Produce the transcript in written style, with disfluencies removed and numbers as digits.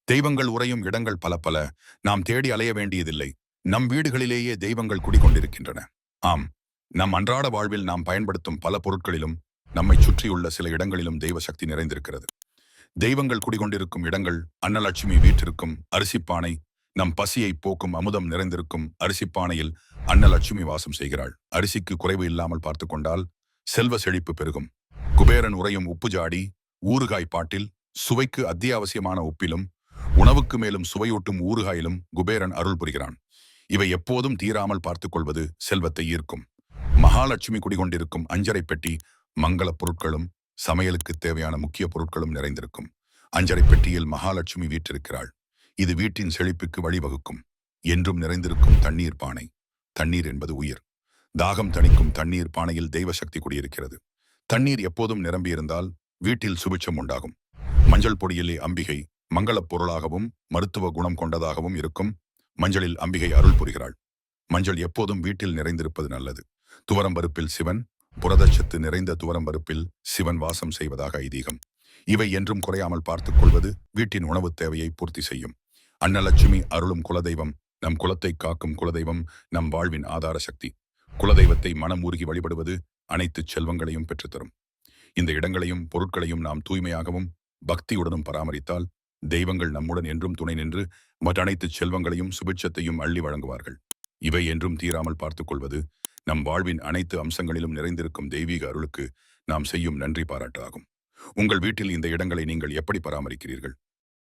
தெய்வங்கள் உறையும் இடங்கள் பல பல. நாம் தேடி அலைய வேண்டியதில்லை. நம் வீடுகளிலேயே தெய்வங்கள் குடிகொண்டிருக்கின்றன. ஆம், நம் அன்றாட வாழ்வில் நாம் பயன்படுத்தும் பல பொருட்களிலும் நம்மை சுற்றியுள்ள சில இடங்களிலும் தெய்வ சக்தி நிறைந்திருக்கிறது. தெய்வங்கள் குடிகொண்டிருக்கும் இடங்கள் அன்னலட்சுமி வீற்றிருக்கும் அரிசிப்பானை. நம் பசியை போக்கும் அமுதம் நிறைந்திருக்கும் அரிசிப்பானையில் அன்னலட்சுமி வாசம் செய்கிறாள். அரிசிக்கு குறைவு இல்லாமல் பார்த்து கொண்டால் செல்வ செழிப்பு பெருகும். குபேரன் உறையும் உப்பு ஜாடி, ஊறுகாய் பாட்டில், சுவைக்கு அத்தியாவசியமான உப்பிலும் உணவுக்கு மேலும் சுவையூட்டும் ஊறுகாயிலும் குபேரன் அருள் புரிகிறான். இவை எப்போதும் தீராமல் பார்த்துக் கொள்வது செல்வத்தை ஈர்க்கும். மகாலட்சுமி குடிகொண்டிருக்கும் அஞ்சரை பெட்டி மங்கள பொருட்களும் சமையலுக்கு தேவையான முக்கிய பொருட்களும் நிறைந்திருக்கும். அஞ்சரை பெட்டியில் மகாலட்சுமி வீற்றிருக்கிறாள். இது வீட்டின் செழிப்புக்கு வழிவகுக்கும். என்றும் நிறைந்திருக்கும் தண்ணீர் பானை. தண்ணீர் என்பது உயிர். தாகம் தணிக்கும் தண்ணீர் பானையில் தெய்வ சக்தி குடியிருக்கிறது. தண்ணீர் எப்போதும் நிரம்பியிருந்தால் வீட்டில் சுபிட்சம் உண்டாகும். மஞ்சள் பொடியிலே அம்பிகை மங்களப் பொருளாகவும் மருத்துவ குணம் கொண்டதாகவும் இருக்கும். மஞ்சளில் அம்பிகை அருள் புரிகிறாள். மஞ்சள் எப்போதும் வீட்டில் நிறைந்திருப்பது நல்லது. துவரம்பருப்பில் சிவன், புரதச்சத்து நிறைந்த துவரம்பருப்பில் சிவன் வாசம் செய்வதாக ஐதீகம். இவை என்றும் குறையாமல் பார்த்துக் கொள்வது வீட்டின் உணவு தேவையை பூர்த்தி செய்யும். அன்னலட்சுமி அருளும் குலதெய்வம். நம் குலத்தை காக்கும் குலதெய்வம் நம் வாழ்வின் ஆதார சக்தி. குலதெய்வத்தை மனம் உருகி வழிபடுவது அனைத்து செல்வங்களையும் பெற்றுத்தரும். இந்த இடங்களையும் பொருட்களையும் நாம் தூய்மையாகவும் பக்தியுடனும் பராமரித்தால் தெய்வங்கள் நம்முடன் என்றும் துணை நின்று மற்ற அனைத்து செல்வங்களையும் சுபிட்சத்தையும் அள்ளி வழங்குவார்கள். இவை என்றும் தீராமல் பார்த்துக் கொள்வது நம் வாழ்வின் அனைத்து அம்சங்களிலும் நிறைந்திருக்கும் தெய்வீக அருளுக்கு நாம் செய்யும் நன்றி பாராட்டு ஆகும். உங்கள் வீட்டில் இந்த இடங்களை நீங்கள் எப்படி பராமரிக்கிறீர்கள்?